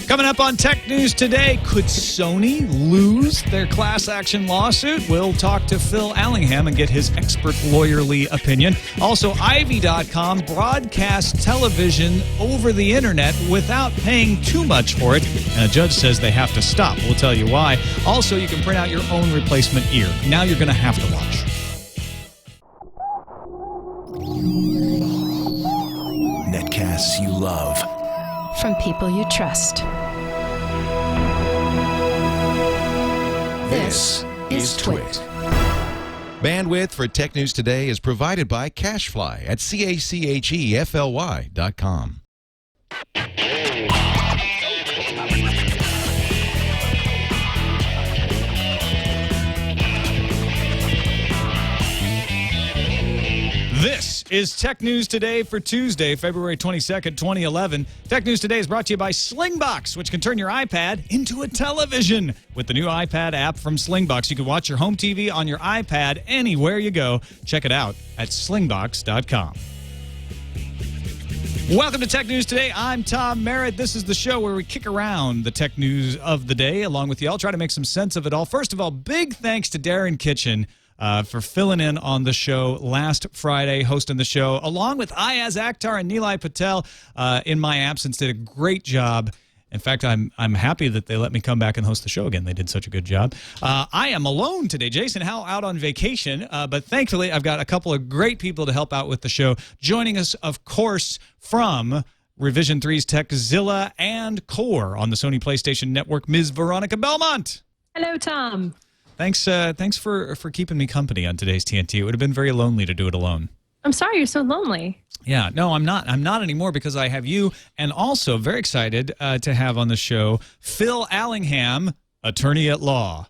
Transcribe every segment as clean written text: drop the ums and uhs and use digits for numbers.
Coming up on Tech News Today, could Sony lose their class action lawsuit? We'll talk to Phil Allingham and get his expert lawyerly opinion. Also, Ivy.com broadcasts television over the internet without paying too much for it, and a judge says they have to stop. We'll tell you why. Also, you can print out your own replacement ear. Now you're going to have to watch. Netcasts you love. From people you trust. This is TWiT. Bandwidth for Tech News Today is provided by Cachefly at CACHEFLY.com. This is Tech News Today for Tuesday, February 22nd, 2011. Tech News Today is brought to you by Slingbox, which can turn your iPad into a television. With the new iPad app from Slingbox, you can watch your home TV on your iPad anywhere you go. Check it out at slingbox.com. Welcome to Tech News Today. I'm Tom Merritt. This is the show where we kick around the tech news of the day along with you. I'll try to make some sense of it all. First of all, big thanks to Darren Kitchen for filling in on the show last Friday, hosting the show, along with Ayaz Akhtar and Nilay Patel in my absence. Did a great job. In fact, I'm happy that they let me come back and host the show again. They did such a good job. I am alone today. Jason Howell out on vacation, but thankfully I've got a couple of great people to help out with the show. Joining us, of course, from Revision 3's Techzilla and Core on the Sony PlayStation Network, Ms. Veronica Belmont. Hello, Tom. Thanks for keeping me company on today's TNT. It would have been very lonely to do it alone. I'm sorry you're so lonely. Yeah, no, I'm not. I'm not anymore because I have you, and also very excited to have on the show Phil Allingham, attorney at law.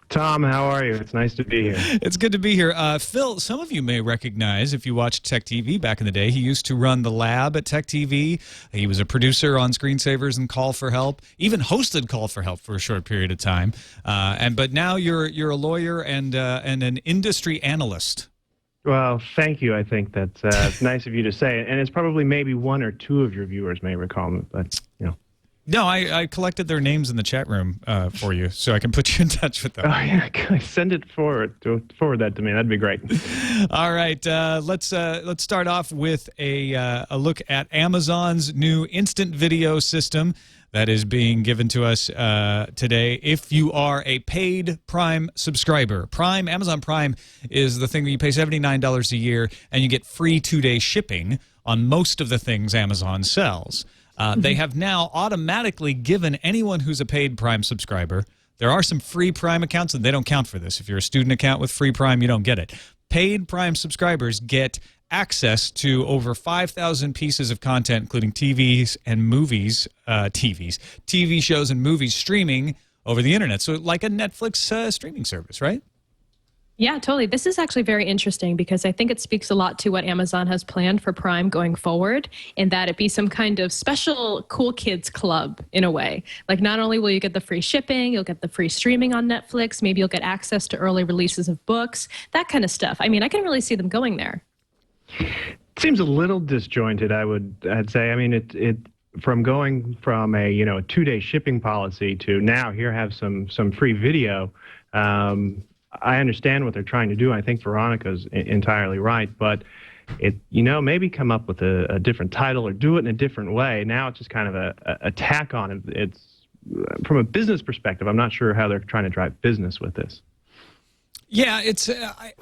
Tom, how are you? It's nice to be here. It's good to be here. Phil, some of you may recognize if you watched Tech TV back in the day. He used to run the lab at Tech TV. He was a producer on Screensavers and Call for Help, even hosted Call for Help for a short period of time. But now you're a lawyer and an industry analyst. Well, thank you. I think that's nice of you to say. And it's probably maybe one or two of your viewers may recall me, but, you know. No, I collected their names in the chat room for you, so I can put you in touch with them. Oh, yeah. Send it forward. Forward that to me. That'd be great. All right. Let's start off with a look at Amazon's new instant video system that is being given to us today. If you are a paid Prime subscriber, Amazon Prime is the thing that you pay $79 a year, and you get free 2-day shipping on most of the things Amazon sells. They have now automatically given anyone who's a paid Prime subscriber. There are some free Prime accounts, and they don't count for this. If you're a student account with free Prime, you don't get it. Paid Prime subscribers get access to over 5,000 pieces of content, including TVs and movies, TV shows and movies streaming over the internet. So like a Netflix streaming service, right? Yeah, totally. This is actually very interesting because I think it speaks a lot to what Amazon has planned for Prime going forward, in that it be some kind of special cool kids club in a way. Like, not only will you get the free shipping, you'll get the free streaming on Netflix, maybe you'll get access to early releases of books, that kind of stuff. I mean, I can really see them going there. It seems a little disjointed, I'd say. I mean, it from going from a 2-day shipping policy to now here have some free video. I understand what they're trying to do. I think Veronica's entirely right, but maybe come up with a different title or do it in a different way. Now it's just kind of a tack on it. It's from a business perspective. I'm not sure how they're trying to drive business with this. Yeah, it's.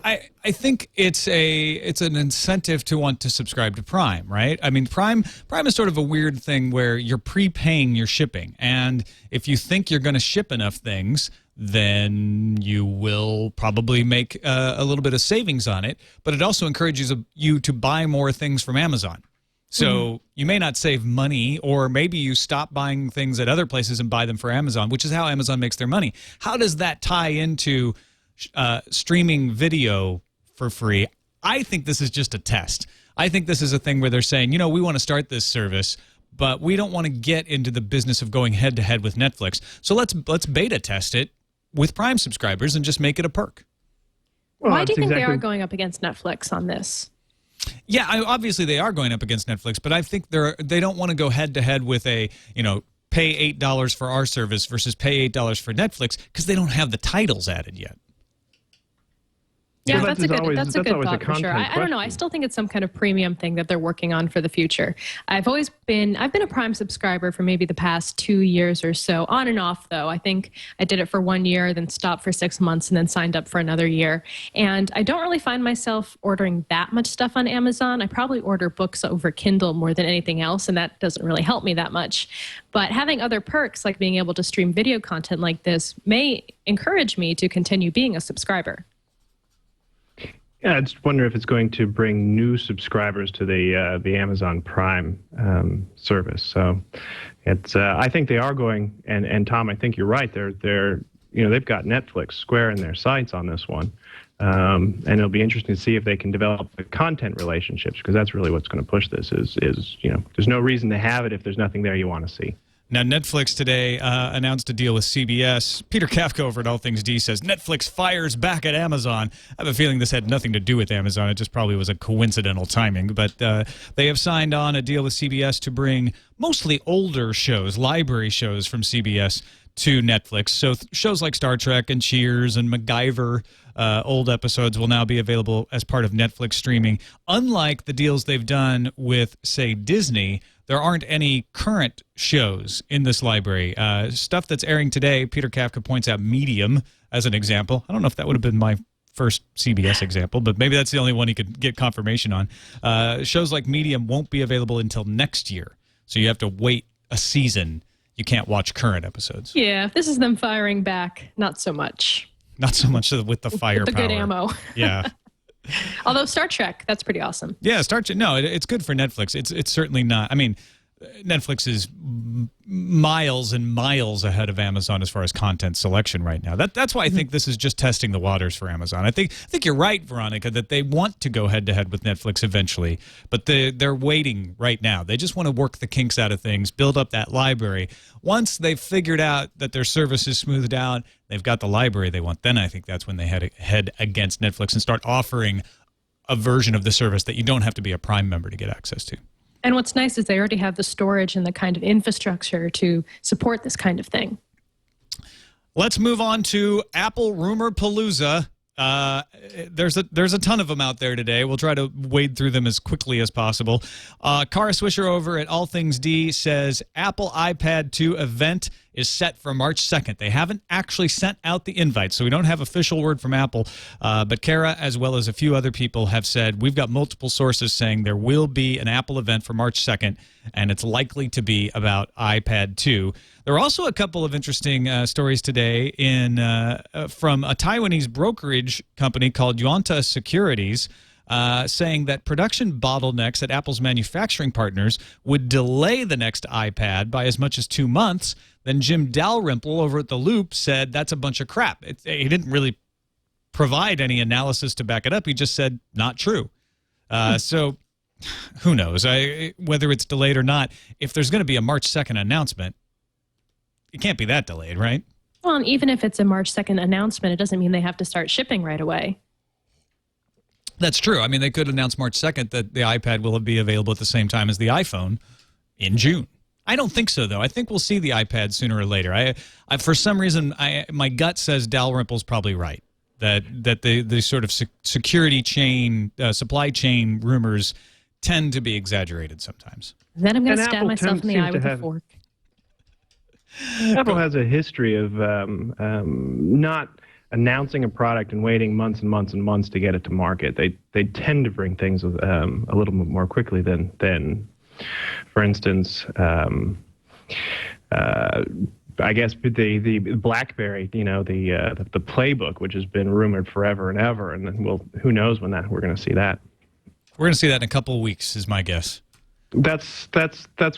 I think it's an incentive to want to subscribe to Prime, right? I mean, Prime is sort of a weird thing where you're prepaying your shipping, and if you think you're going to ship enough things, then you will probably make a little bit of savings on it. But it also encourages you to buy more things from Amazon. So you may not save money, or maybe you stop buying things at other places and buy them for Amazon, which is how Amazon makes their money. How does that tie into streaming video for free? I think this is just a test. I think this is a thing where they're saying, we want to start this service, but we don't want to get into the business of going head-to-head with Netflix. So let's beta test it with Prime subscribers and just make it a perk. Well, why do you think they are going up against Netflix on this? Yeah, obviously they are going up against Netflix, but I think they don't want to go head-to-head with a pay $8 for our service versus pay $8 for Netflix because they don't have the titles added yet. Yeah, Well, that's a good always thought for sure. I don't know. I still think it's some kind of premium thing that they're working on for the future. I've been a Prime subscriber for maybe the past 2 years or so, on and off though. I think I did it for 1 year, then stopped for 6 months, and then signed up for another year. And I don't really find myself ordering that much stuff on Amazon. I probably order books over Kindle more than anything else, and that doesn't really help me that much. But having other perks like being able to stream video content like this may encourage me to continue being a subscriber. Yeah, I just wonder if it's going to bring new subscribers to the Amazon Prime service. So, it's I think they are going, and Tom, I think you're right. They've got Netflix square in their sights on this one, and it'll be interesting to see if they can develop the content relationships, because that's really what's going to push this. Is there's no reason to have it if there's nothing there you want to see. Now, Netflix today announced a deal with CBS. Peter Kafka over at All Things D says, Netflix fires back at Amazon. I have a feeling this had nothing to do with Amazon. It just probably was a coincidental timing. But they have signed on a deal with CBS to bring mostly older shows, library shows from CBS to Netflix. So shows like Star Trek and Cheers and MacGyver, old episodes, will now be available as part of Netflix streaming. Unlike the deals they've done with, say, Disney, there aren't any current shows in this library. Stuff that's airing today, Peter Kafka points out Medium as an example. I don't know if that would have been my first CBS example, but maybe that's the only one he could get confirmation on. Shows like Medium won't be available until next year, so you have to wait a season. You can't watch current episodes. Yeah, if this is them firing back, not so much. Not so much with the firepower. With the good ammo. Yeah. Although Star Trek, that's pretty awesome. Yeah, Star Trek. No, it's good for Netflix. It's certainly not. I mean, Netflix is miles and miles ahead of Amazon as far as content selection right now. That's why I think this is just testing the waters for Amazon. I think you're right, Veronica, that they want to go head to head with Netflix eventually, but they're waiting right now. They just want to work the kinks out of things, build up that library. Once they've figured out that their service is smoothed out, they've got the library they want, then I think that's when they head against Netflix and start offering a version of the service that you don't have to be a Prime member to get access to. And what's nice is they already have the storage and the kind of infrastructure to support this kind of thing. Let's move on to Apple Rumor Palooza. There's a ton of them out there today. We'll try to wade through them as quickly as possible. Kara Swisher over at All Things D says Apple iPad 2 event is set for March 2nd. They haven't actually sent out the invite, so we don't have official word from Apple. But Kara, as well as a few other people, have said we've got multiple sources saying there will be an Apple event for March 2nd, and it's likely to be about iPad 2. There are also a couple of interesting stories today from a Taiwanese brokerage company called Yuanta Securities, saying that production bottlenecks at Apple's manufacturing partners would delay the next iPad by as much as 2 months. Then Jim Dalrymple over at The Loop said that's a bunch of crap. He didn't really provide any analysis to back it up. He just said not true. So who knows whether it's delayed or not. If there's going to be a March 2nd announcement, it can't be that delayed, right? Well, and even if it's a March 2nd announcement, it doesn't mean they have to start shipping right away. That's true. I mean, they could announce March 2nd that the iPad will be available at the same time as the iPhone in June. I don't think so, though. I think we'll see the iPad sooner or later. I for some reason, my gut says Dalrymple's probably right, that the sort of security chain, supply chain rumors tend to be exaggerated sometimes. Then I'm going to stab myself in the eye with a fork. Apple has a history of not announcing a product and waiting months and months and months to get it to market. They tend to bring things a little bit more quickly than for instance, I guess the BlackBerry, the playbook, which has been rumored forever and ever, and then who knows when we're going to see that. We're going to see that in a couple of weeks, is my guess. That's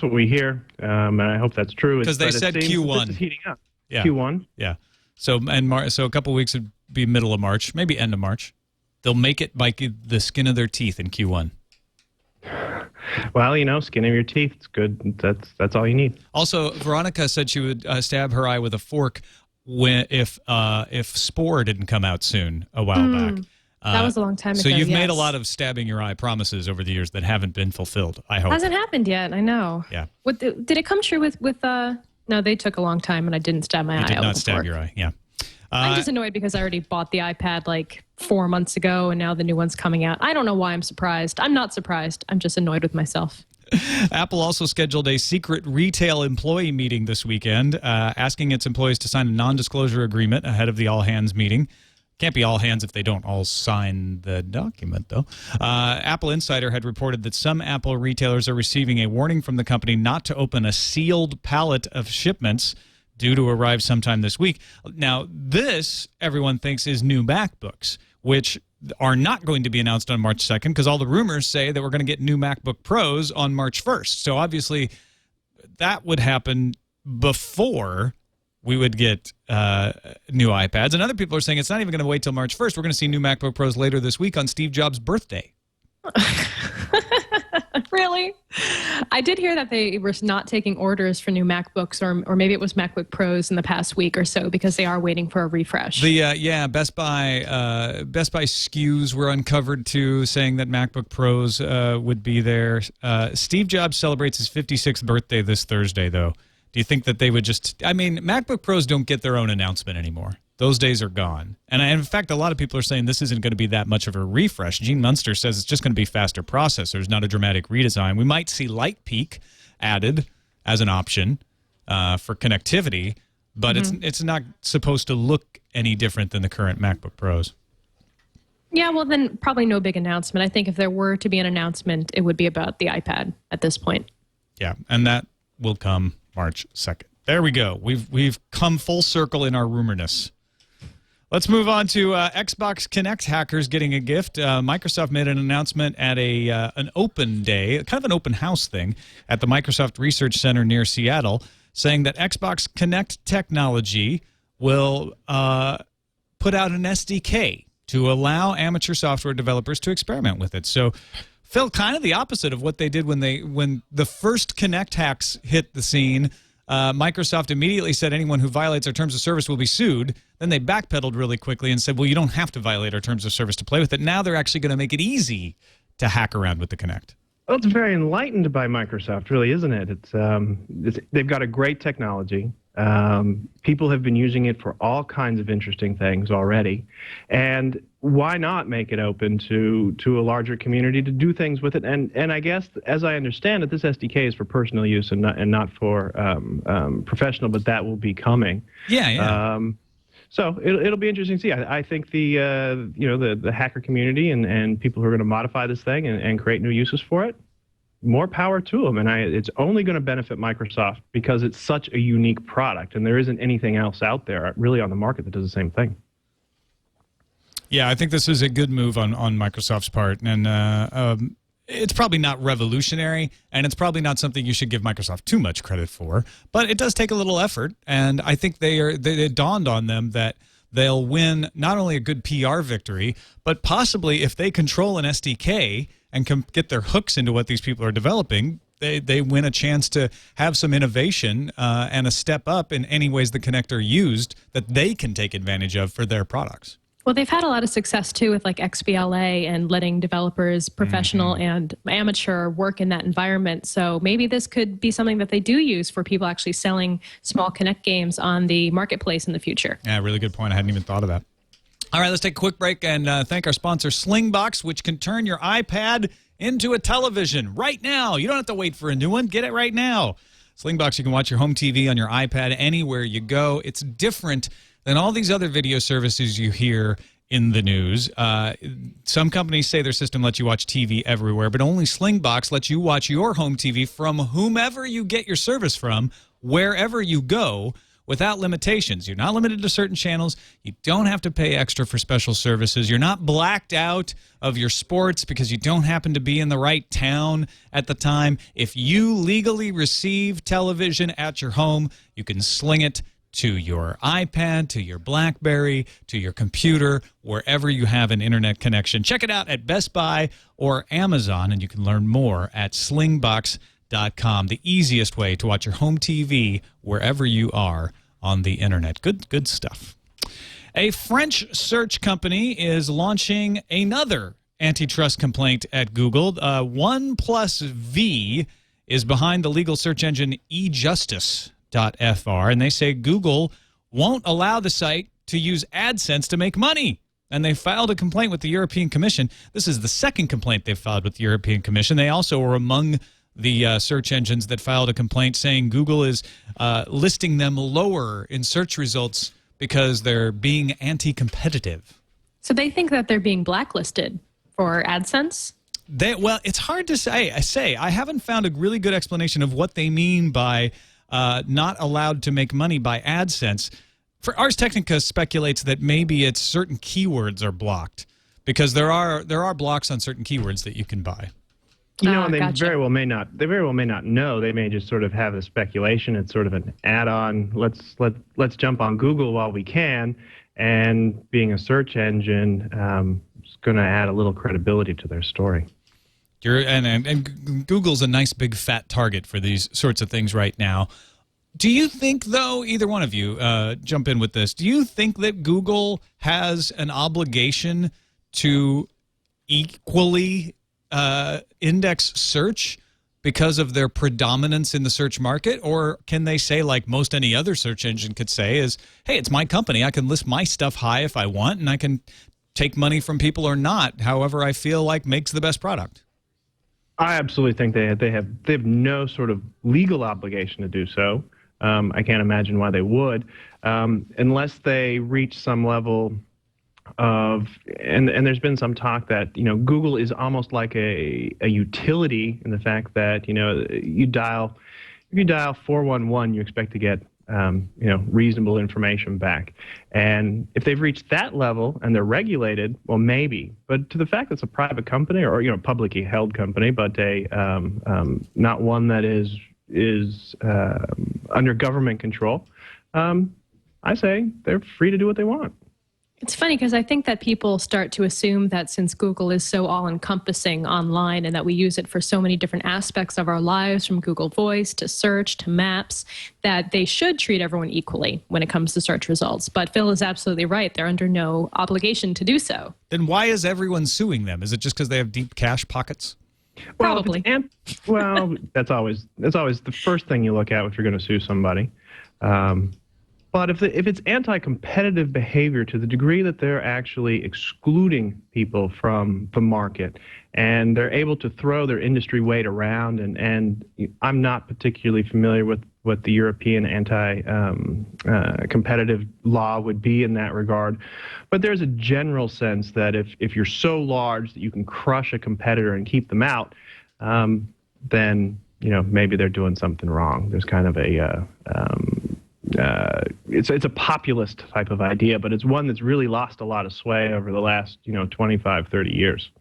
what we hear, and I hope that's true. Because they said Q1. This is heating up. Yeah. Q1. Yeah. So a couple of weeks would be middle of March, maybe end of March. They'll make it by the skin of their teeth in Q1. Well, skin of your teeth. It's good. That's all you need. Also, Veronica said she would stab her eye with a fork if Spore didn't come out soon a while back. That was a long time ago. So you've made a lot of stabbing your eye promises over the years that haven't been fulfilled, I hope. Hasn't happened yet, I know. Yeah. Did it come true with No, they took a long time, and I didn't stab my eye. You did out not with a stab fork. your eye, yeah. I'm just annoyed because I already bought the iPad like 4 months ago, and now the new one's coming out. I don't know why I'm surprised. I'm not surprised. I'm just annoyed with myself. Apple also scheduled a secret retail employee meeting this weekend, asking its employees to sign a non-disclosure agreement ahead of the all-hands meeting. Can't be all hands if they don't all sign the document, though. Apple Insider had reported that some Apple retailers are receiving a warning from the company not to open a sealed pallet of shipments due to arrive sometime this week. Now, this, everyone thinks, is new MacBooks, which are not going to be announced on March 2nd because all the rumors say that we're going to get new MacBook Pros on March 1st. So obviously, that would happen before we would get new iPads. And other people are saying it's not even going to wait till March 1st. We're going to see new MacBook Pros later this week on Steve Jobs' birthday. Really? I did hear that they were not taking orders for new MacBooks, or maybe it was MacBook Pros in the past week or so because they are waiting for a refresh. Best Buy SKUs were uncovered too, saying that MacBook Pros would be there. Steve Jobs celebrates his 56th birthday this Thursday, though. Do you think that they would just? I mean, MacBook Pros don't get their own announcement anymore. Those days are gone. And in fact, a lot of people are saying this isn't going to be that much of a refresh. Gene Munster says it's just going to be faster processors, not a dramatic redesign. We might see LightPeak added as an option for connectivity, but it's not supposed to look any different than the current MacBook Pros. Yeah, well, then probably no big announcement. I think if there were to be an announcement, it would be about the iPad at this point. Yeah, and that will come March 2nd. There we go. We've come full circle in our rumorness. Let's move on to Xbox Connect hackers getting a gift. Microsoft made an announcement at an open day, kind of an open house thing, at the Microsoft Research Center near Seattle, saying that Xbox Connect technology will put out an SDK to allow amateur software developers to experiment with it. So, Phil, kind of the opposite of what they did when the first Connect hacks hit the scene. Microsoft immediately said anyone who violates our terms of service will be sued. Then they backpedaled really quickly and said, well, you don't have to violate our terms of service to play with it. Now they're actually going to make it easy to hack around with the Kinect. Well, it's very enlightened by Microsoft, really, isn't it? They've got a great technology. People have been using it for all kinds of interesting things already. And why not make it open to a larger community to do things with it? And I guess, as I understand it, this SDK is for personal use and not for professional, but that will be coming. Yeah. So it'll be interesting to see. I think the hacker community and people who are going to modify this thing and create new uses for it, more power to them. And it's only going to benefit Microsoft because it's such a unique product, and there isn't anything else out there really on the market that does the same thing. Yeah, I think this is a good move on Microsoft's part, and it's probably not revolutionary, and it's probably not something you should give Microsoft too much credit for, but it does take a little effort, and I think it dawned on them that they'll win not only a good PR victory, but possibly if they control an SDK and can get their hooks into what these people are developing, they win a chance to have some innovation and a step up in any ways the Kinect are used that they can take advantage of for their products. Well, they've had a lot of success, too, with like XBLA and letting developers, professional and amateur, work in that environment. So maybe this could be something that they do use for people actually selling small Kinect games on the marketplace in the future. Yeah, really good point. I hadn't even thought of that. All right, let's take a quick break and thank our sponsor, Slingbox, which can turn your iPad into a television right now. You don't have to wait for a new one. Get it right now. Slingbox, you can watch your home TV on your iPad anywhere you go. It's different than all these other video services you hear in the news. Some companies say their system lets you watch TV everywhere, but only Slingbox lets you watch your home TV from whomever you get your service from, wherever you go, without limitations. You're not limited to certain channels. You don't have to pay extra for special services. You're not blacked out of your sports because you don't happen to be in the right town at the time. If you legally receive television at your home, you can sling it to your iPad, to your BlackBerry, to your computer, wherever you have an internet connection. Check it out at Best Buy or Amazon, and you can learn more at slingbox.com, the easiest way to watch your home TV wherever you are on the internet. Good stuff. A French search company is launching another antitrust complaint at Google. OnePlus V is behind the legal search engine eJustice. and they say Google won't allow the site to use AdSense to make money. And they filed a complaint with the European Commission. This is the second complaint they've filed with the European Commission. They also were among the search engines that filed a complaint saying Google is listing them lower in search results because they're being anti-competitive. So they think that they're being blacklisted for AdSense? Well, it's hard to say. I haven't found a really good explanation of what they mean by not allowed to make money by AdSense. For Ars Technica speculates that maybe it's certain keywords are blocked because there are blocks on certain keywords that you can buy. You know, and they gotcha. very well may not. They very well may not know. They may just sort of have a speculation. It's sort of an add-on. Let's jump on Google while we can. And being a search engine is going to add a little credibility to their story. And Google's a nice big fat target for these sorts of things right now. Do you think, though, either one of you jump in with this, do you think that Google has an obligation to equally index search because of their predominance in the search market? Or can they say, like most any other search engine could say, is, hey, it's my company. I can list my stuff high if I want, and I can take money from people or not, however I feel like makes the best product? I absolutely think they have no sort of legal obligation to do so. I can't imagine why they would, unless they reach some level of, and there's been some talk that, you know, Google is almost like a utility in the fact that, you know, if you dial 411, you expect to get, you know, reasonable information back. And if they've reached that level and they're regulated, well, maybe. But to the fact that it's a private company or, you know, publicly held company, but not one that is under government control, I say they're free to do what they want. It's funny because I think that people start to assume that since Google is so all-encompassing online and that we use it for so many different aspects of our lives, from Google Voice to search to maps, that they should treat everyone equally when it comes to search results. But Phil is absolutely right. They're under no obligation to do so. Then why is everyone suing them? Is it just because they have deep cash pockets? Well, Probably. That's always the first thing you look at if you're going to sue somebody. But if it's anti-competitive behavior to the degree that they're actually excluding people from the market, and they're able to throw their industry weight around, and I'm not particularly familiar with what the European anti-competitive law would be in that regard, but there's a general sense that if you're so large that you can crush a competitor and keep them out, then, you know, maybe they're doing something wrong. There's kind of it's a populist type of idea, but it's one that's really lost a lot of sway over the last, 25, 30 years.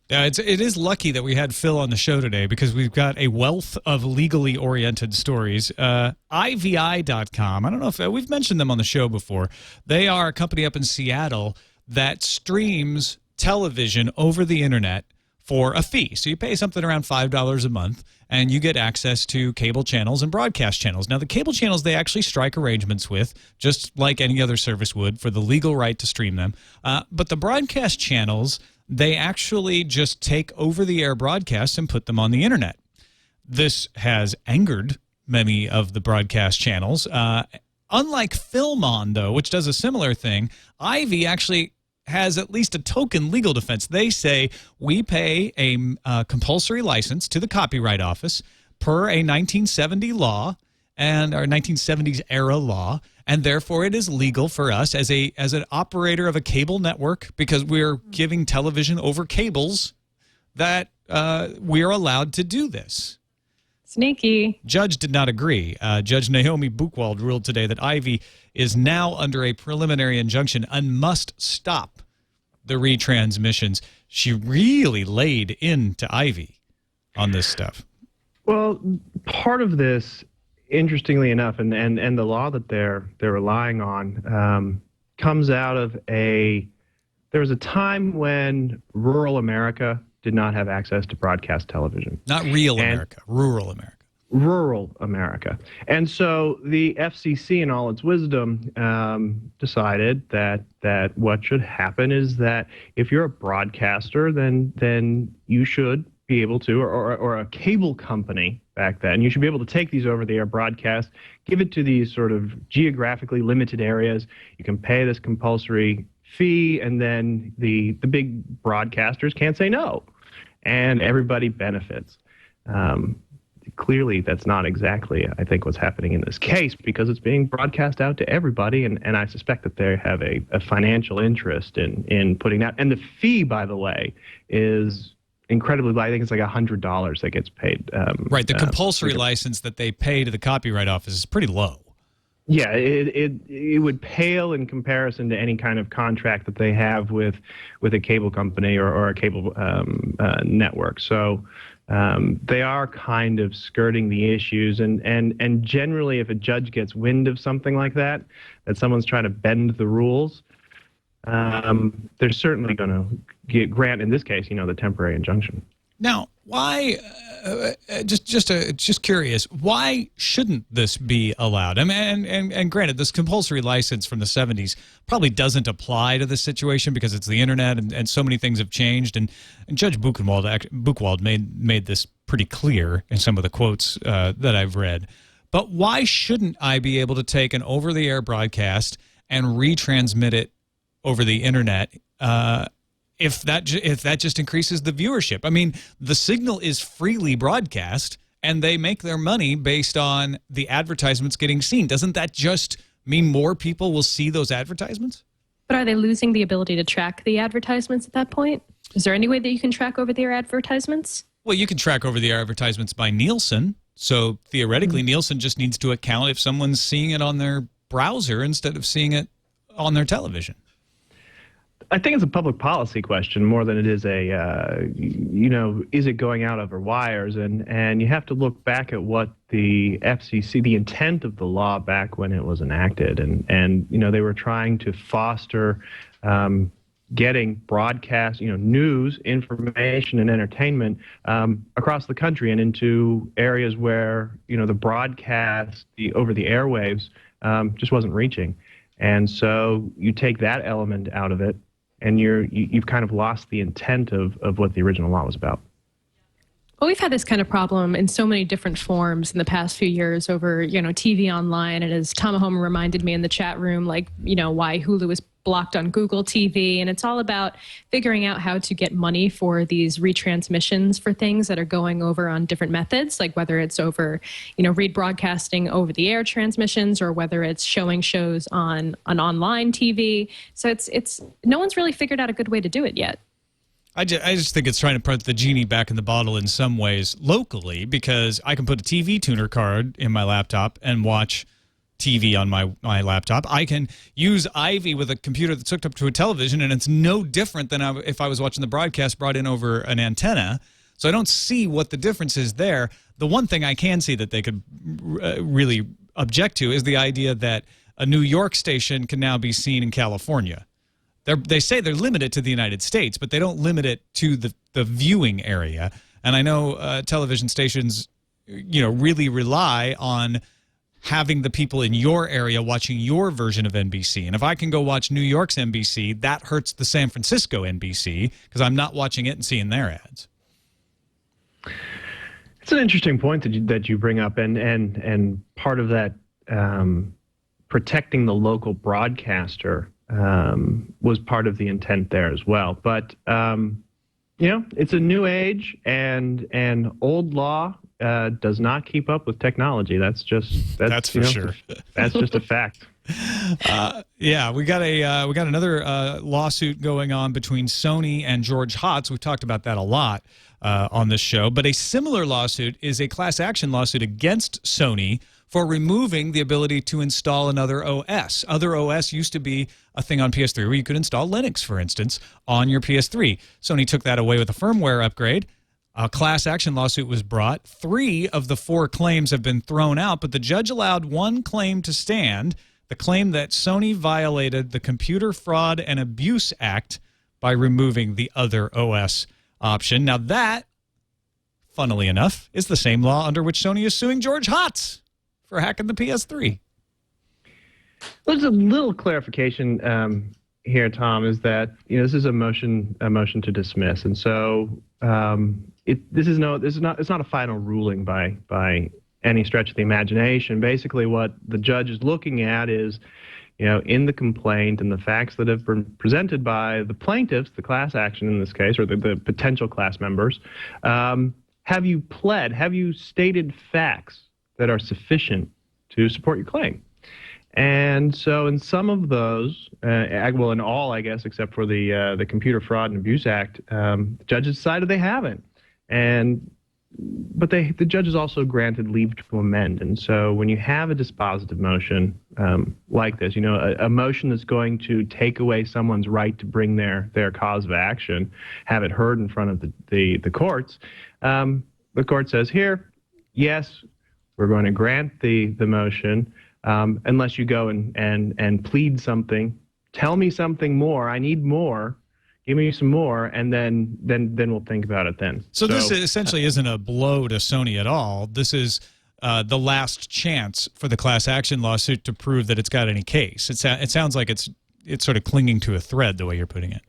Yeah, it is lucky that we had Phil on the show today because we've got a wealth of legally oriented stories. IVI.com, I don't know if we've mentioned them on the show before. They are a company up in Seattle that streams television over the internet for a fee. So you pay something around $5 a month, and you get access to cable channels and broadcast channels. Now, the cable channels, they actually strike arrangements with, just like any other service would, for the legal right to stream them. But the broadcast channels, they actually just take over-the-air broadcasts and put them on the internet. This has angered many of the broadcast channels. Unlike Filmon, though, which does a similar thing, Ivy actually has at least a token legal defense. They say we pay a compulsory license to the Copyright Office per a 1970 law and our 1970s era law, and therefore it is legal for us as an operator of a cable network, because we're giving television over cables, that we are allowed to do this. Sneaky. Judge did not agree. Judge Naomi Buchwald ruled today that Ivy is now under a preliminary injunction and must stop the retransmissions. She really laid into Ivy on this stuff. Well, part of this, interestingly enough, and the law that they're relying on comes out of there was a time when rural America did not have access to broadcast television. Not real America, rural America. Rural America. And so the FCC, in all its wisdom, decided that what should happen is that if you're a broadcaster, then you should be able to, or a cable company back then. You should be able to take these over-the-air broadcasts, give it to these sort of geographically limited areas. You can pay this compulsory fee, and then the big broadcasters can't say no, and everybody benefits. Clearly, that's not exactly, I think, what's happening in this case, because it's being broadcast out to everybody, and I suspect that they have a financial interest in putting that. And the fee, by the way, is incredibly low. I think it's like $100 that gets paid. Right, the compulsory license that they pay to the Copyright Office is pretty low. Yeah, it would pale in comparison to any kind of contract that they have with a cable company or a cable network. So they are kind of skirting the issues, and generally, if a judge gets wind of something like that someone's trying to bend the rules, they're certainly going to grant, in this case, the temporary injunction. Now, why? Just curious. Why shouldn't this be allowed? I mean, and granted, this compulsory license from the '70s probably doesn't apply to this situation because it's the internet and so many things have changed. And Judge Buchwald made this pretty clear in some of the quotes that I've read. But why shouldn't I be able to take an over-the-air broadcast and retransmit it over the internet? If that just increases the viewership. I mean, the signal is freely broadcast, and they make their money based on the advertisements getting seen. Doesn't that just mean more people will see those advertisements? But are they losing the ability to track the advertisements at that point? Is there any way that you can track over-the-air advertisements? Well, you can track over-the-air advertisements by Nielsen. So theoretically, Nielsen just needs to account if someone's seeing it on their browser instead of seeing it on their television. I think it's a public policy question more than it is is it going out over wires? And you have to look back at what the FCC, the intent of the law back when it was enacted. And they were trying to foster getting broadcast, news, information, and entertainment across the country and into areas where, the broadcast, over the airwaves, just wasn't reaching. And so you take that element out of it, and you've kind of lost the intent of what the original law was about. Well, we've had this kind of problem in so many different forms in the past few years over, TV online. And as Tom Home reminded me in the chat room, why Hulu was blocked on Google TV. And it's all about figuring out how to get money for these retransmissions for things that are going over on different methods, like whether it's over, rebroadcasting over the air transmissions or whether it's showing shows on an online TV. So it's no one's really figured out a good way to do it yet. I just think it's trying to put the genie back in the bottle in some ways locally, because I can put a TV tuner card in my laptop and watch TV on my laptop. I can use Ivy with a computer that's hooked up to a television, and it's no different than if I was watching the broadcast brought in over an antenna. So I don't see what the difference is there. The one thing I can see that they could really object to is the idea that a New York station can now be seen in California. They say they're limited to the United States, but they don't limit it to the viewing area. And I know television stations, really rely on having the people in your area watching your version of NBC. And if I can go watch New York's NBC, that hurts the San Francisco NBC because I'm not watching it and seeing their ads. It's an interesting point that you bring up, and part of that protecting the local broadcaster was part of the intent there as well. But it's a new age, and old law does not keep up with technology. That's for sure. That's just a fact. Yeah, we got another lawsuit going on between Sony and George Hotz. We've talked about that a lot on this show. But a similar lawsuit is a class action lawsuit against Sony for removing the ability to install another OS. Other OS used to be a thing on PS3 where you could install Linux, for instance, on your PS3. Sony took that away with a firmware upgrade. A class action lawsuit was brought. 3 of the 4 claims have been thrown out, but the judge allowed one claim to stand, the claim that Sony violated the Computer Fraud and Abuse Act by removing the other OS option. Now that, funnily enough, is the same law under which Sony is suing George Hotz for hacking the PS3. Well, there's a little clarification here, Tom, is that this is a motion to dismiss, and so it's not a final ruling by any stretch of the imagination. Basically, what the judge is looking at is, in the complaint and the facts that have been presented by the plaintiffs, the class action in this case, or the potential class members, have you stated facts that are sufficient to support your claim? And so in some of those, well, in all, I guess, except for the Computer Fraud and Abuse Act, the judges decided they haven't. But the judges also granted leave to amend. And so when you have a dispositive motion like this, a motion that's going to take away someone's right to bring their cause of action, have it heard in front of the courts, the court says here, yes, we're going to grant the motion, unless you go and plead something, tell me something more, I need more, give me some more, and then we'll think about it then. So this essentially isn't a blow to Sony at all. This is the last chance for the class action lawsuit to prove that it's got any case. It sounds like it's sort of clinging to a thread, the way you're putting it.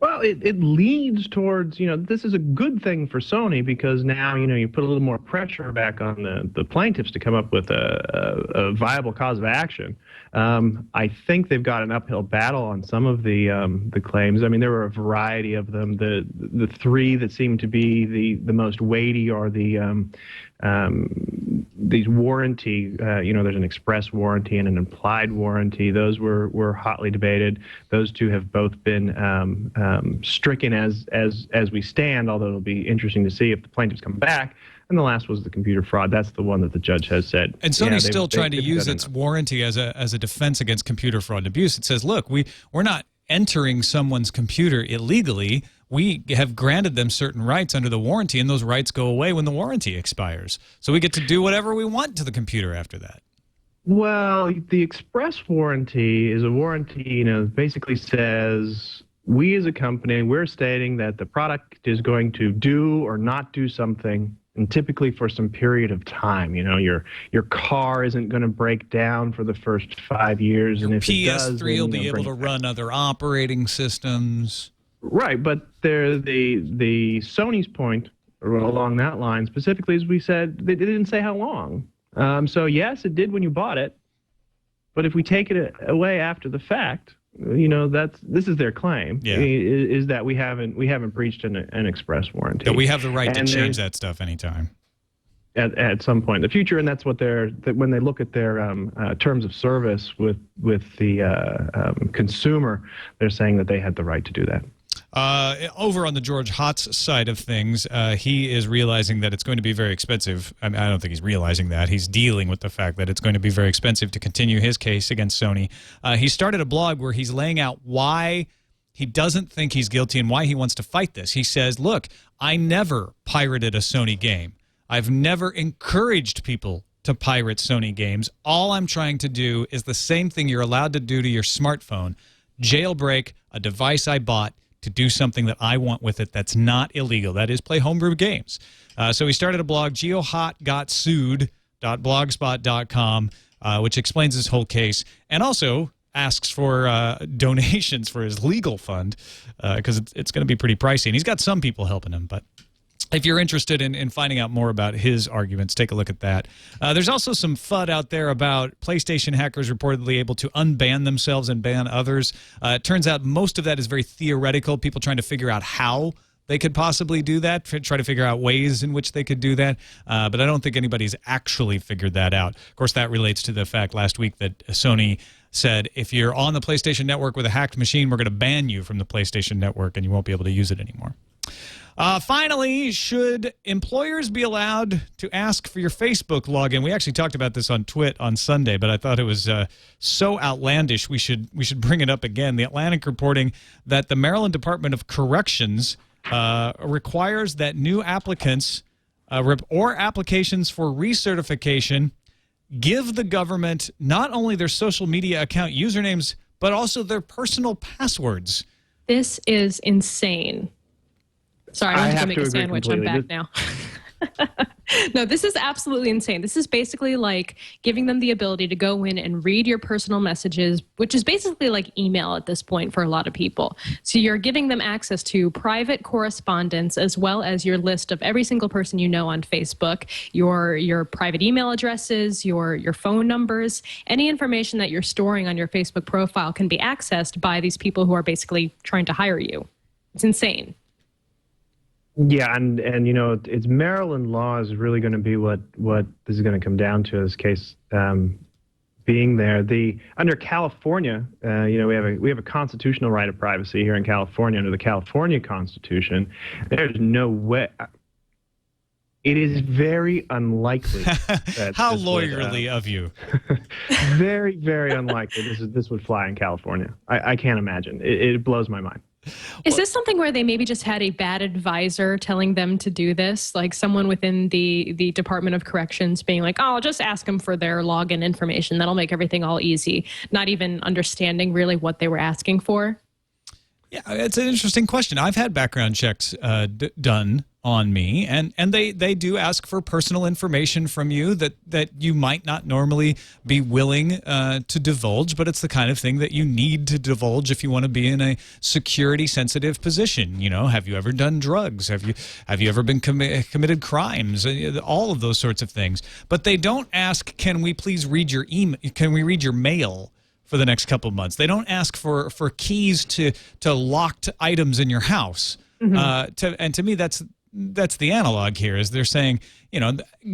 Well, it leads towards, this is a good thing for Sony, because now, you put a little more pressure back on the plaintiffs to come up with a viable cause of action. I think they've got an uphill battle on some of the claims. I mean, there were a variety of them. The three that seem to be the most weighty are these warranty, there's an express warranty and an implied warranty. Those were hotly debated. Those two have both been stricken as we stand, although it'll be interesting to see if the plaintiffs come back. And the last was the computer fraud. That's the one that the judge has said. And Sony's still trying to use its warranty as a defense against computer fraud and abuse. It says, look, we're not entering someone's computer illegally. We have granted them certain rights under the warranty, and those rights go away when the warranty expires. So we get to do whatever we want to the computer after that. Well, the express warranty is a warranty, basically says we as a company, we're stating that the product is going to do or not do something, and typically for some period of time. Your car isn't going to break down for the first 5 years. Your and if PS3 it does, will be able to run other operating systems. Right, but the Sony's point along that line specifically, as we said, they didn't say how long. So yes, it did when you bought it, but if we take it away after the fact, this is their claim. Yeah. Is that we haven't breached an express warranty. That we have the right to change that stuff anytime. At some point in the future, and that's what when they look at their terms of service with the consumer, they're saying that they had the right to do that. Over on the George Hotz side of things, he is realizing that it's going to be very expensive. I mean, I don't think he's realizing that. He's dealing with the fact that it's going to be very expensive to continue his case against Sony. He started a blog where he's laying out why he doesn't think he's guilty and why he wants to fight this. He says, look, I never pirated a Sony game. I've never encouraged people to pirate Sony games. All I'm trying to do is the same thing you're allowed to do to your smartphone, jailbreak a device I bought to do something that I want with it that's not illegal. That is, play homebrew games. So he started a blog, geohotgotsued.blogspot.com, which explains his whole case and also asks for donations for his legal fund because it's going to be pretty pricey. And he's got some people helping him, but if you're interested in finding out more about his arguments, take a look at that. There's also some FUD out there about PlayStation hackers reportedly able to unban themselves and ban others. It turns out most of that is very theoretical, people trying to figure out how they could possibly do that, try to figure out ways in which they could do that. But I don't think anybody's actually figured that out. Of course, that relates to the fact last week that Sony said, if you're on the PlayStation Network with a hacked machine, we're going to ban you from the PlayStation Network and you won't be able to use it anymore. Finally, should employers be allowed to ask for your Facebook login? We actually talked about this on TWiT on Sunday, but I thought it was so outlandish we should bring it up again. The Atlantic reporting that the Maryland Department of Corrections requires that new applicants or applications for recertification give the government not only their social media account usernames, but also their personal passwords. This is insane. Sorry, I went to go make a sandwich. I'm back now. No, this is absolutely insane. This is basically like giving them the ability to go in and read your personal messages, which is basically like email at this point for a lot of people. So you're giving them access to private correspondence as well as your list of every single person you know on Facebook, your private email addresses, your phone numbers, any information that you're storing on your Facebook profile can be accessed by these people who are basically trying to hire you. It's insane. Yeah, and it's Maryland law is really going to be what this is going to come down to. This case being there, under California, we have a constitutional right of privacy here in California under the California Constitution. There's no way. It is very unlikely. That How lawyerly of you. Very, very unlikely. This would fly in California. I can't imagine. It blows my mind. Is this something where they maybe just had a bad advisor telling them to do this? Like someone within the Department of Corrections being like, oh, just ask them for their login information. That'll make everything all easy. Not even understanding really what they were asking for. Yeah, it's an interesting question. I've had background checks done on me, and they do ask for personal information from you that you might not normally be willing to divulge, but it's the kind of thing that you need to divulge if you want to be in a security sensitive position. You know, have you ever done drugs? Have you ever been committed crimes? All of those sorts of things. But they don't ask, can we please read your email? Can we read your mail for the next couple of months? They don't ask for keys to locked items in your house. Mm-hmm. To me, that's the analog here. Is they're saying,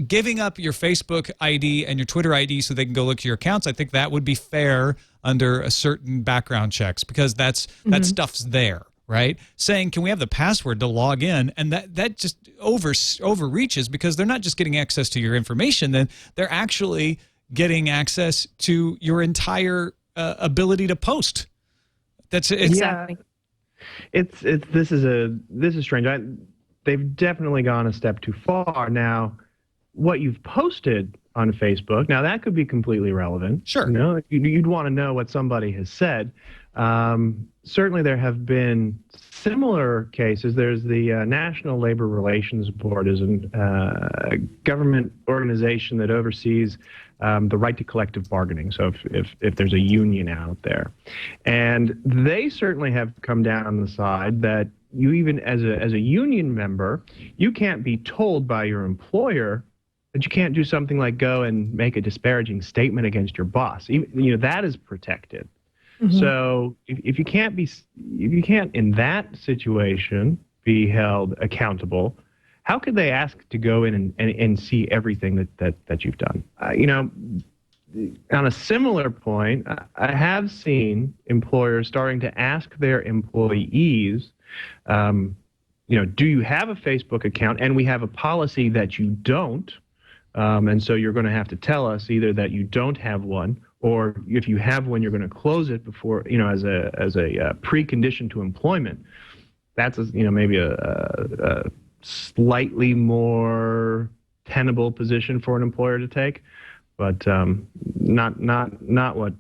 giving up your Facebook ID and your Twitter ID so they can go look at your accounts. I think that would be fair under a certain background checks because that stuff's there, right? Saying, can we have the password to log in? And that just overreaches because they're not just getting access to your information, then they're actually getting access to your entire ability to post. That's exactly. Yeah. This is strange. They've definitely gone a step too far. Now, what you've posted on Facebook, now that could be completely relevant. Sure. You'd want to know what somebody has said. Certainly there have been similar cases. There's the National Labor Relations Board is a government organization that oversees the right to collective bargaining. So if there's a union out there, and they certainly have come down on the side that you even as a union member, you can't be told by your employer that you can't do something like go and make a disparaging statement against your boss. Even, that is protected. Mm-hmm. So if you can't in that situation be held accountable, how could they ask to go in and see everything that you've done? On a similar point, I have seen employers starting to ask their employees, do you have a Facebook account? And we have a policy that you don't. And so you're going to have to tell us either that you don't have one, or if you have one, you're going to close it before, as a precondition to employment. That's maybe a slightly more tenable position for an employer to take, but not what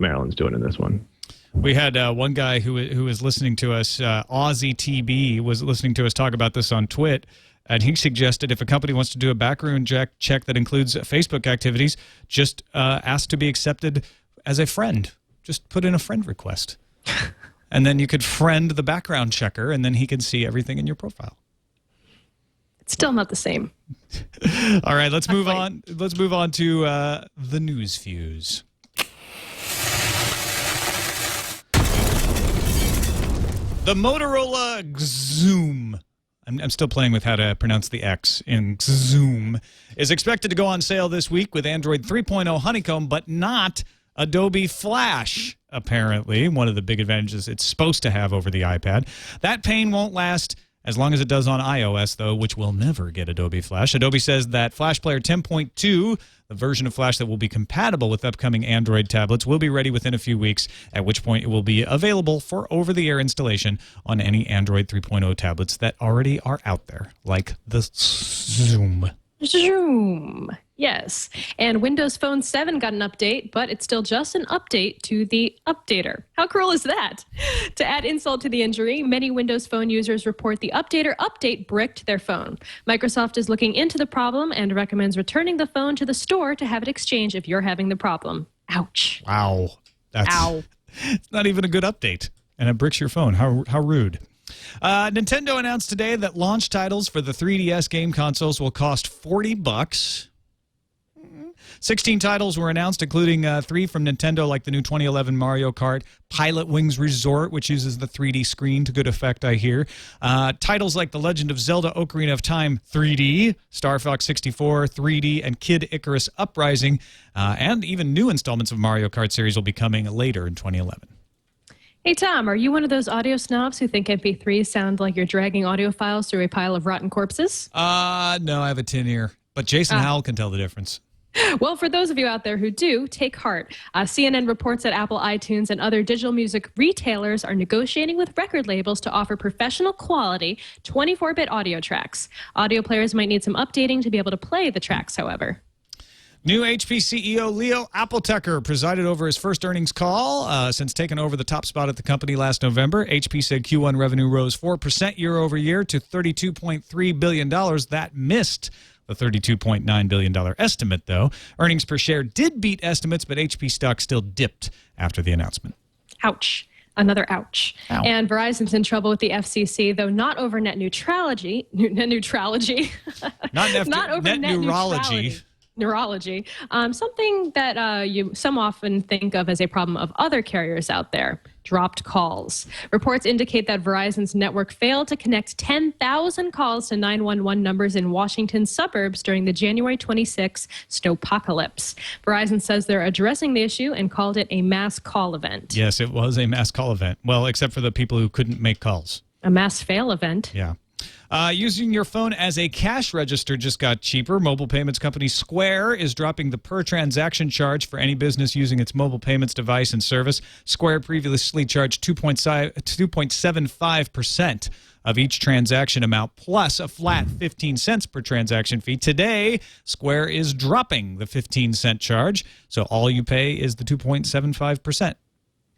Maryland's doing in this one. We had one guy who was listening to us, Aussie TB, was listening to us talk about this on TWiT, and he suggested if a company wants to do a background check that includes Facebook activities, just ask to be accepted as a friend. Just put in a friend request. And then you could friend the background checker, and then he can see everything in your profile. It's still not the same. All right, let's move on. Let's move on to the news fuse. The Motorola Xoom. I'm still playing with how to pronounce the X in Xoom. Is expected to go on sale this week with Android 3.0 Honeycomb, but not Adobe Flash, apparently. One of the big advantages it's supposed to have over the iPad. That pain won't last as long as it does on iOS, though, which will never get Adobe Flash. Adobe says that Flash Player 10.2, the version of Flash that will be compatible with upcoming Android tablets, will be ready within a few weeks, at which point it will be available for over-the-air installation on any Android 3.0 tablets that already are out there, like the Xoom. Zoom. Yes. And Windows Phone 7 got an update, but it's still just an update to the updater. How cruel is that? To add insult to the injury, many Windows Phone users report the updater update bricked their phone. Microsoft is looking into the problem and recommends returning the phone to the store to have it exchanged if you're having the problem. Ouch. Wow. Ow. It's not even a good update. And it bricks your phone. How rude. Nintendo announced today that launch titles for the 3DS game consoles will cost $40. 16 titles were announced, including 3 from Nintendo, like the new 2011 Mario Kart, Pilot Wings Resort, which uses the 3D screen to good effect, I hear. Titles like The Legend of Zelda Ocarina of Time 3D, Star Fox 64 3D, and Kid Icarus Uprising, and even new installments of Mario Kart series will be coming later in 2011. Hey, Tom, are you one of those audio snobs who think MP3s sound like you're dragging audio files through a pile of rotten corpses? No, I have a tin ear, but Jason Howell can tell the difference. Well, for those of you out there who do, take heart. CNN reports that Apple iTunes and other digital music retailers are negotiating with record labels to offer professional quality 24-bit audio tracks. Audio players might need some updating to be able to play the tracks, however. New HP CEO Leo Appletucker presided over his first earnings call since taking over the top spot at the company last November. HP said Q1 revenue rose 4% year over year to $32.3 billion. That missed the $32.9 billion estimate, though. Earnings per share did beat estimates, but HP stock still dipped after the announcement. Ouch. Another ouch. Ow. And Verizon's in trouble with the FCC, though not over net neutrality. Not over net neurology. Neurology. Something that some often think of as a problem of other carriers out there. Dropped calls. Reports indicate that Verizon's network failed to connect 10,000 calls to 911 numbers in Washington suburbs during the January 26 snowpocalypse. Verizon says they're addressing the issue and called it a mass call event. Yes, it was a mass call event. Well, except for the people who couldn't make calls. A mass fail event. Yeah. Using your phone as a cash register just got cheaper. Mobile payments company Square is dropping the per-transaction charge for any business using its mobile payments device and service. Square previously charged 2.75% of each transaction amount plus a flat 15 cents per transaction fee. Today, Square is dropping the 15-cent charge, so all you pay is the 2.75%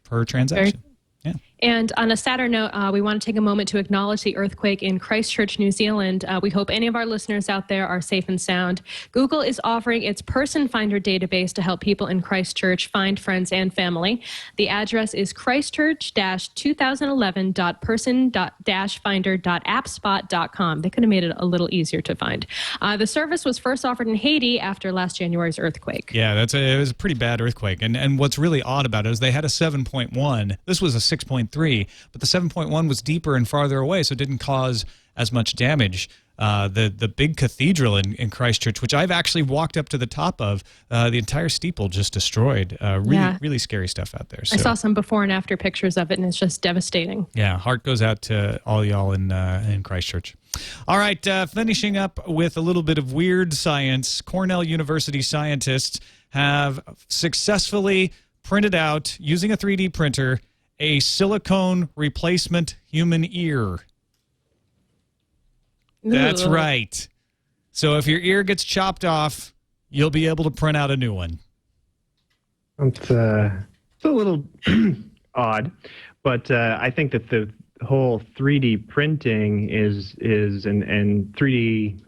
per transaction. Yeah. And on a sadder note, we want to take a moment to acknowledge the earthquake in Christchurch, New Zealand. We hope any of our listeners out there are safe and sound. Google is offering its Person Finder database to help people in Christchurch find friends and family. The address is christchurch-2011.person-finder.appspot.com. They could have made it a little easier to find. The service was first offered in Haiti after last January's earthquake. Yeah, it was a pretty bad earthquake. And what's really odd about it is they had a 7.1. This was a 6.3, but the 7.1 was deeper and farther away, so it didn't cause as much damage. The big cathedral in Christchurch, which I've actually walked up to the top of, the entire steeple just destroyed. Really scary stuff out there. So. I saw some before and after pictures of it, and it's just devastating. Yeah, heart goes out to all y'all in Christchurch. All right, finishing up with a little bit of weird science. Cornell University scientists have successfully printed out, using a 3D printer, a silicone replacement human ear. That's right. So if your ear gets chopped off, you'll be able to print out a new one. It's a little odd, but I think that the whole 3D printing is and 3D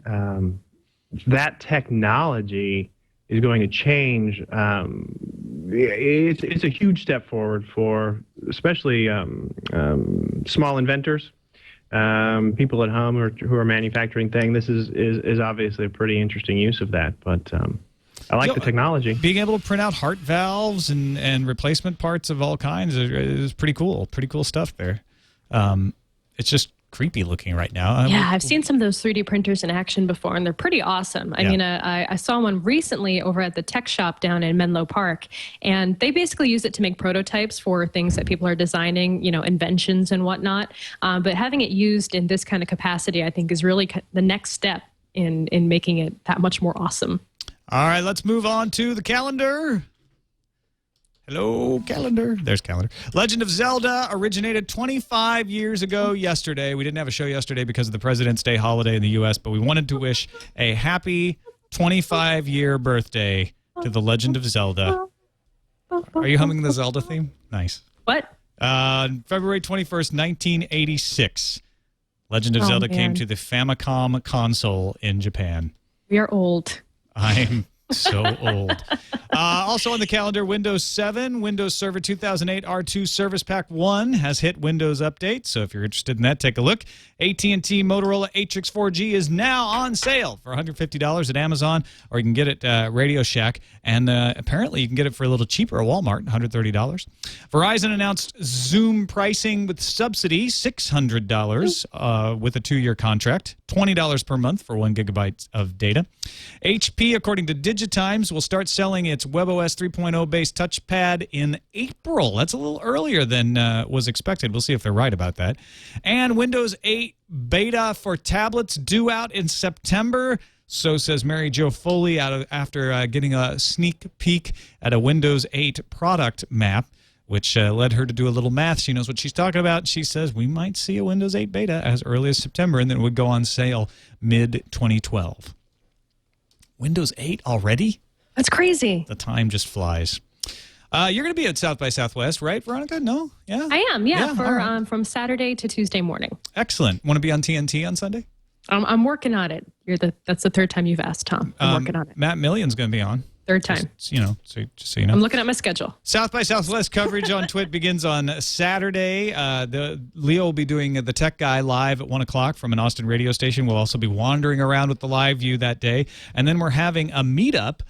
that technology is going to change. It's a huge step forward for especially small inventors, people at home who are manufacturing things. This is obviously a pretty interesting use of that, but I like the technology. Being able to print out heart valves and replacement parts of all kinds is pretty cool. Pretty cool stuff there. It's just creepy looking right now. Yeah, I've seen some of those 3D printers in action before, and they're pretty awesome. I mean, I saw one recently over at the tech shop down in Menlo Park, and they basically use it to make prototypes for things that people are designing, inventions and whatnot. But having it used in this kind of capacity, I think, is really the next step in making it that much more awesome. All right, let's move on to the calendar. Hello, calendar. There's calendar. Legend of Zelda originated 25 years ago yesterday. We didn't have a show yesterday because of the President's Day holiday in the U.S., but we wanted to wish a happy 25-year birthday to The Legend of Zelda. Are you humming the Zelda theme? Nice. What? February 21st, 1986. Legend of Zelda came to the Famicom console in Japan. We are old. I'm so old. Also on the calendar, Windows 7, Windows Server 2008 R2 Service Pack 1 has hit Windows Update. So if you're interested in that, take a look. AT&T Motorola Atrix 4G is now on sale for $150 at Amazon, or you can get it at Radio Shack. And apparently you can get it for a little cheaper at Walmart, $130. Verizon announced Zoom pricing with subsidy, $600 with a 2-year contract, $20 per month for 1 gigabyte of data. HP, according to Digitimes, will start selling its WebOS 3.0 based touchpad in April. That's a little earlier than was expected. We'll see if they're right about that. And Windows 8 beta for tablets due out in September. So says Mary Jo Foley after getting a sneak peek at a Windows 8 product map, which led her to do a little math. She knows what she's talking about. She says we might see a Windows 8 beta as early as September, and then it would go on sale mid-2012. Windows 8 already? That's crazy. The time just flies. You're going to be at South by Southwest, right, Veronica? No? Yeah? I am, yeah from Saturday to Tuesday morning. Excellent. Want to be on TNT on Sunday? I'm working on it. That's the third time you've asked, Tom. I'm working on it. Matt Million's going to be on. Third time. Just so you know. I'm looking at my schedule. South by Southwest coverage on TWiT begins on Saturday. Leo will be doing the Tech Guy live at 1 o'clock from an Austin radio station. We'll also be wandering around with the live view that day. And then we're having a meetup.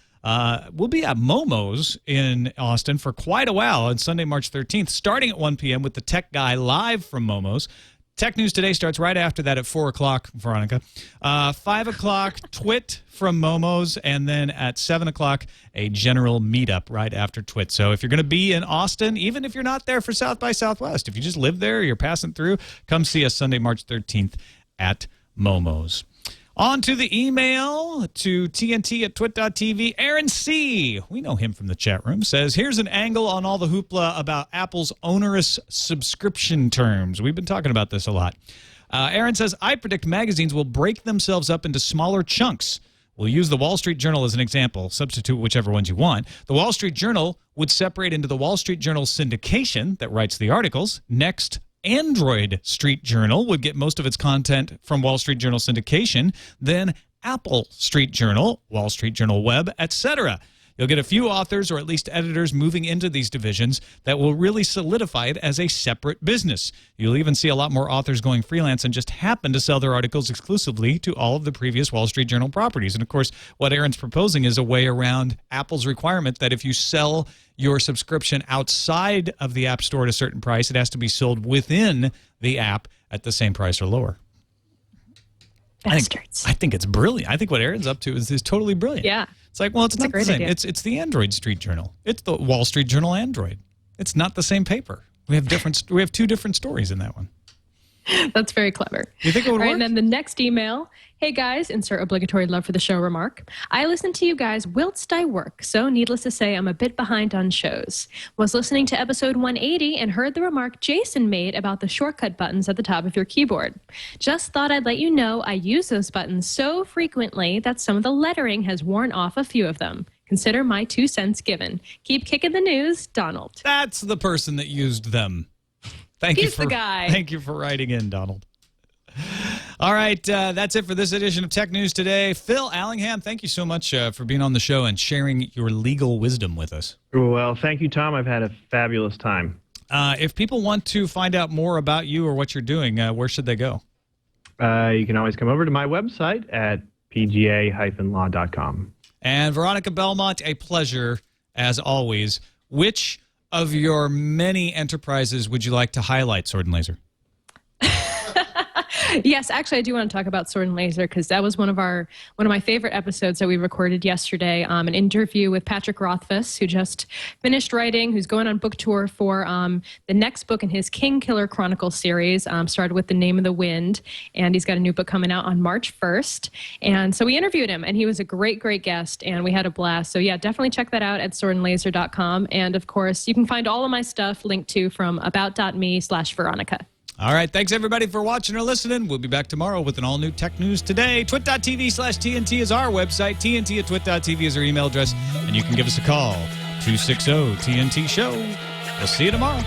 We'll be at Momo's in Austin for quite a while on Sunday, March 13th, starting at 1 p.m. with the Tech Guy live from Momo's. Tech News Today starts right after that at 4 o'clock, Veronica. 5 o'clock, TWiT from Momo's, and then at 7 o'clock, a general meetup right after TWiT. So if you're going to be in Austin, even if you're not there for South by Southwest, if you just live there or you're passing through, come see us Sunday, March 13th at Momo's. On to the email to TNT@twit.tv. Aaron C., we know him from the chat room, says, here's an angle on all the hoopla about Apple's onerous subscription terms. We've been talking about this a lot. Aaron says, I predict magazines will break themselves up into smaller chunks. We'll use the Wall Street Journal as an example. Substitute whichever ones you want. The Wall Street Journal would separate into the Wall Street Journal syndication that writes the articles. Next, Android Street Journal would get most of its content from Wall Street Journal syndication, then Apple Street Journal, Wall Street Journal Web, etc. You'll get a few authors or at least editors moving into these divisions that will really solidify it as a separate business. You'll even see a lot more authors going freelance and just happen to sell their articles exclusively to all of the previous Wall Street Journal properties. And of course, what Aaron's proposing is a way around Apple's requirement that if you sell your subscription outside of the App Store at a certain price, it has to be sold within the app at the same price or lower. Bastards. I think it's brilliant. I think what Aaron's up to is totally brilliant. Yeah. It's like, well, it's not the same. Idea. It's the Android Street Journal. It's the Wall Street Journal Android. It's not the same paper. We have two different stories in that one. That's very clever. You think it would work? And then the next email. Hey guys, insert obligatory love for the show remark. I listen to you guys whilst I work, so needless to say, I'm a bit behind on shows. Was listening to episode 180 and heard the remark Jason made about the shortcut buttons at the top of your keyboard. Just thought I'd let you know I use those buttons so frequently that some of the lettering has worn off a few of them. Consider my 2 cents given. Keep kicking the news, Donald. That's the person that used them. He's the guy. Thank you for writing in, Donald. All right, that's it for this edition of Tech News Today. Phil Allingham, thank you so much for being on the show and sharing your legal wisdom with us. Well, thank you, Tom. I've had a fabulous time. If people want to find out more about you or what you're doing, where should they go? You can always come over to my website at pga-law.com. And Veronica Belmont, a pleasure as always. Which of your many enterprises would you like to highlight, Sword and Laser? Yes, actually, I do want to talk about Sword and Laser because that was one of my favorite episodes that we recorded yesterday. An interview with Patrick Rothfuss, who just finished writing, who's going on book tour for the next book in his King Killer Chronicles series. Started with The Name of the Wind, and he's got a new book coming out on March 1st. And so we interviewed him, and he was a great, great guest, and we had a blast. So yeah, definitely check that out at swordandlaser.com. And of course, you can find all of my stuff linked to from about.me/Veronica. All right. Thanks, everybody, for watching or listening. We'll be back tomorrow with an all-new Tech News Today. Twit.tv/TNT is our website. TNT@twit.tv is our email address. And you can give us a call, 260-TNT-SHOW. We'll see you tomorrow.